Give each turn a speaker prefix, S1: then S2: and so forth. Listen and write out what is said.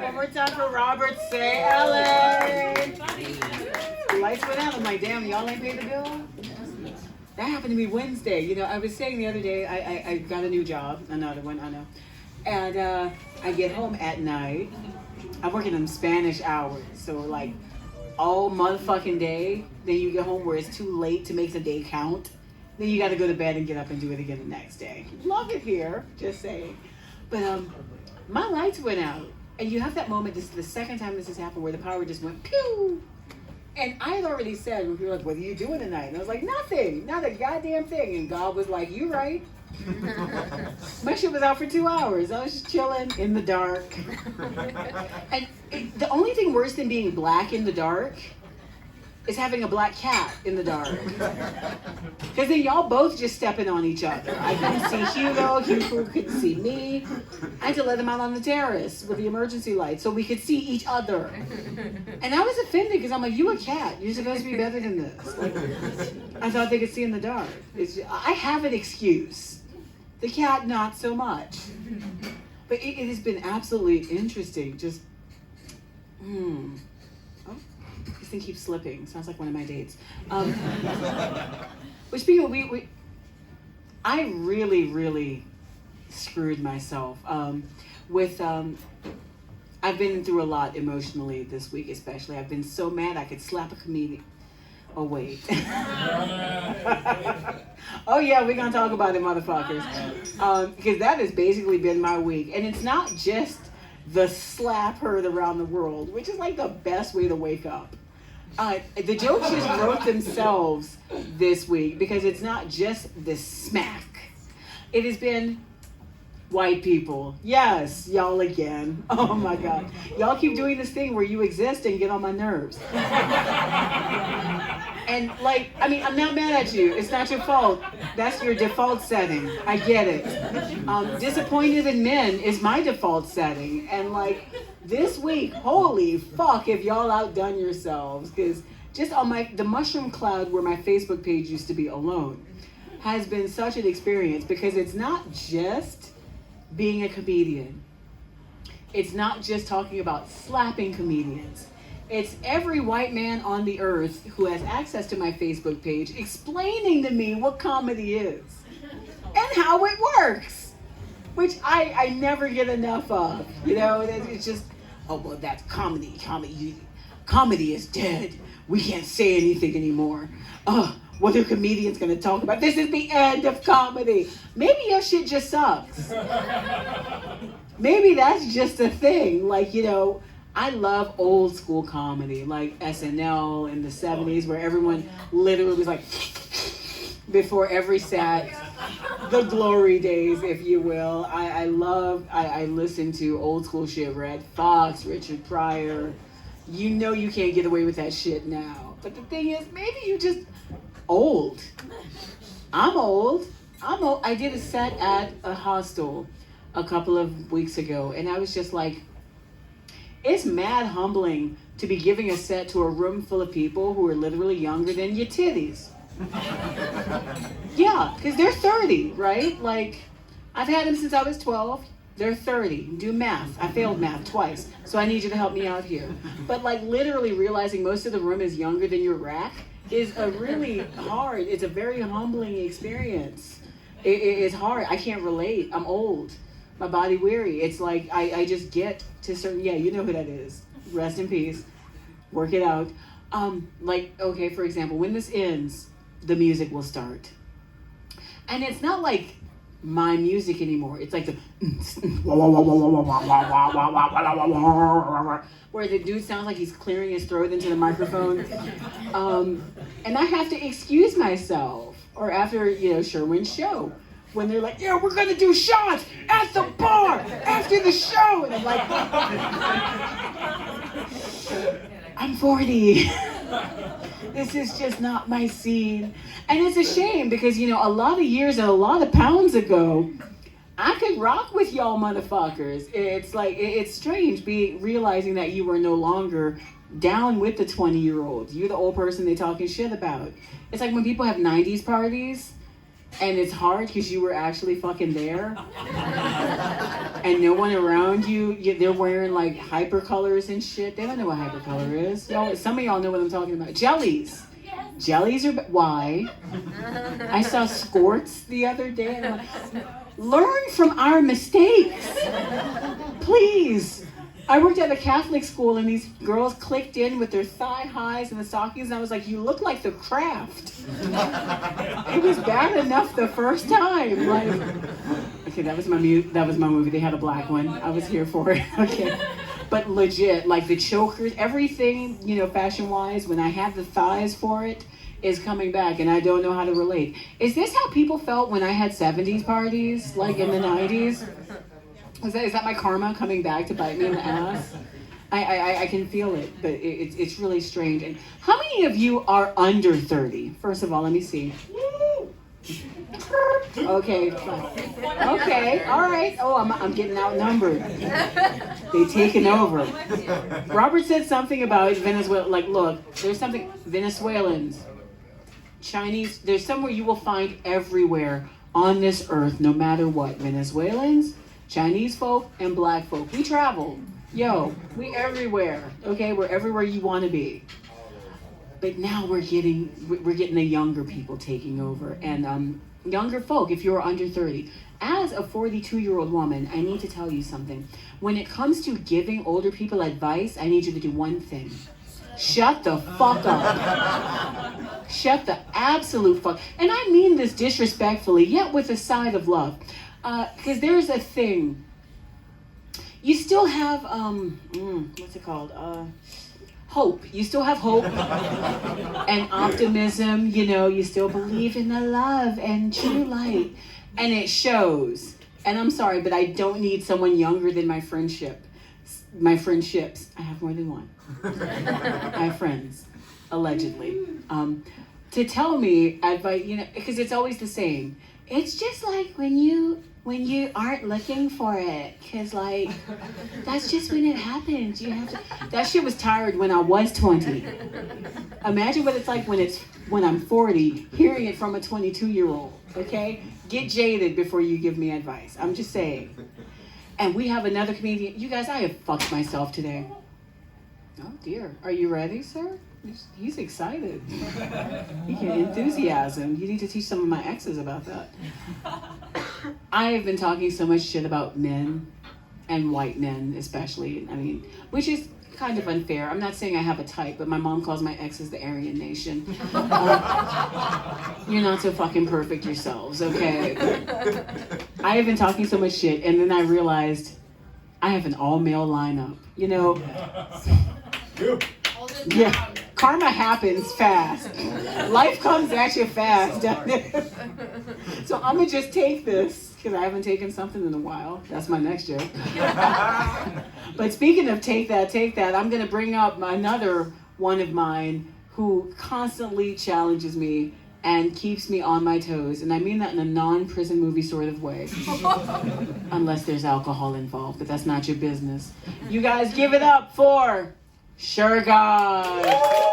S1: One more time for Robert. Say LA. Lights went out. I'm like, damn, y'all ain't paid the bill? That happened to me Wednesday. You know, I was saying the other day, I got a new job. Another one, I know. And I get home at night. I'm working in Spanish hours. So, like, all motherfucking day. Then you get home where it's too late to make the day count. Then you got to go to bed and get up and do it again the next day. Love it here, just saying. But my lights went out. And you have that moment, this is the second time this has happened, where the power just went pew. And I had already said, when people were like, what are you doing tonight? And I was like, nothing, not a goddamn thing. And God was like, you right. My shit was out for 2 hours. I was just chilling in the dark. And the only thing worse than being black in the dark is having a black cat in the dark. Because then y'all both just stepping on each other. I couldn't see Hugo couldn't see me. I had to let him out on the terrace with the emergency light so we could see each other. And I was offended because I'm like, you a cat. You're supposed to be better than this. Like, I thought they could see in the dark. I have an excuse. The cat, not so much. But it has been absolutely interesting. Just, this thing keeps slipping. Sounds like one of my dates. Which speaking, I really screwed myself with. I've been through a lot emotionally this week, especially. I've been so mad I could slap a comedian. Oh wait. Oh yeah, we're gonna talk about it, motherfuckers. Because that has basically been my week, and it's not just the slap heard around the world, which is like the best way to wake up. The jokes just wrote themselves this week because it's not just the smack. It has been white people. Yes, y'all again. Oh my God. Y'all keep doing this thing where you exist and get on my nerves. And like, I mean, I'm not mad at you. It's not your fault. That's your default setting. I get it. Disappointed in men is my default setting. And like, this week, holy fuck, if y'all outdone yourselves. Because just on the mushroom cloud where my Facebook page used to be alone has been such an experience, because it's not just being a comedian. It's not just talking about slapping comedians. It's every white man on the earth who has access to my Facebook page explaining to me what comedy is and how it works, which I never get enough of. You know, it's just, oh, well, that's comedy. Comedy is dead. We can't say anything anymore. What are comedians going to talk about? This is the end of comedy. Maybe your shit just sucks. Maybe that's just a thing. Like, you know, I love old school comedy, like SNL in the 70s, where everyone literally was like, before every set, the glory days, if you will. I listen to old school shit, Red Fox, Richard Pryor. You know you can't get away with that shit now. But the thing is, maybe you just old. I'm old. I did a set at a hostel a couple of weeks ago, and I was just like, it's mad humbling to be giving a set to a room full of people who are literally younger than your titties. Yeah, because they're 30, right? Like, I've had them since I was 12. They're 30. Do math. I failed math twice, so I need you to help me out here. But like, literally realizing most of the room is younger than your rack is a really hard, it's a very humbling experience. It's hard. I can't relate. I'm old. My body weary. It's like I just get to certain, yeah, you know who that is. Rest in peace. Work it out. Like, okay, for example, when this ends, the music will start. And it's not like my music anymore. It's like the where the dude sounds like he's clearing his throat into the microphone. And I have to excuse myself. Or after, you know, Sherwin's show, when they're like, yeah, we're gonna do shots at the bar after the show. And I'm like, I'm 40. This is just not my scene. And it's a shame because, you know, a lot of years and a lot of pounds ago, I could rock with y'all motherfuckers. It's like, it's strange realizing that you were no longer down with the 20-year-olds. You're the old person they're talking shit about. It's like when people have 90s parties And it's hard because you were actually fucking there. And no one around you, they're wearing like hypercolors and shit. They don't know what hypercolor is. Y'all, some of y'all know what I'm talking about. Jellies. Jellies are, why? I saw squirts the other day. And I'm like, learn from our mistakes. Please. I worked at a Catholic school and these girls clicked in with their thigh highs and the stockings and I was like, you look like The Craft. It was bad enough the first time. Like, okay, that was my movie. They had a black one. I was here for it. Okay. But legit, like the chokers, everything, you know, fashion-wise, when I had the thighs for it, is coming back and I don't know how to relate. Is this how people felt when I had 70s parties, like in the 90s? Is that my karma coming back to bite me in the ass? I can feel it, but it's really strange. And how many of you are under 30? First of all, let me see. Okay, okay, all right. Oh, I'm getting outnumbered. They taken over. Robert said something about Venezuela. Like, look, there's something Venezuelans, Chinese. There's somewhere you will find everywhere on this earth, no matter what. Venezuelans, Chinese folk, and black folk. We travel. Yo, we everywhere. Okay, we're everywhere you want to be. But now we're getting the younger people taking over, and younger folk. If you're under 30, as a 42-year-old woman, I need to tell you something. When it comes to giving older people advice, I need you to do one thing: shut the fuck up. Shut the absolute fuck. And I mean this disrespectfully, yet with a side of love. Because there's a thing. You still have, what's it called? Hope. You still have hope and optimism. You know, you still believe in the love and true light. And it shows. And I'm sorry, but I don't need someone younger than my friendships. I have more than one. I have friends, allegedly. To tell me advice, you know, because it's always the same. It's just like when you aren't looking for it, because like that's just when it happens. You have to. That shit was tired when I was 20. Imagine what it's like when I'm 40, hearing it from a 22-year-old. Okay, get jaded before you give me advice. I'm just saying. And we have another comedian. You guys, I have fucked myself today. Oh dear, are you ready, sir? He's excited. He can enthusiasm. You need to teach some of my exes about that. I have been talking so much shit about men and white men especially. I mean, which is kind of unfair. I'm not saying I have a type, but my mom calls my exes the Aryan Nation. You're not so fucking perfect yourselves, okay? I have been talking so much shit, and then I realized I have an all-male lineup. You know? Yeah. Karma happens fast. Life comes at you fast, doesn't it? So I'm gonna just take this, because I haven't taken something in a while. That's my next joke. But speaking of take that, I'm gonna bring up another one of mine who constantly challenges me and keeps me on my toes. And I mean that in a non-prison movie sort of way. Unless there's alcohol involved, but that's not your business. You guys give it up for Shergod.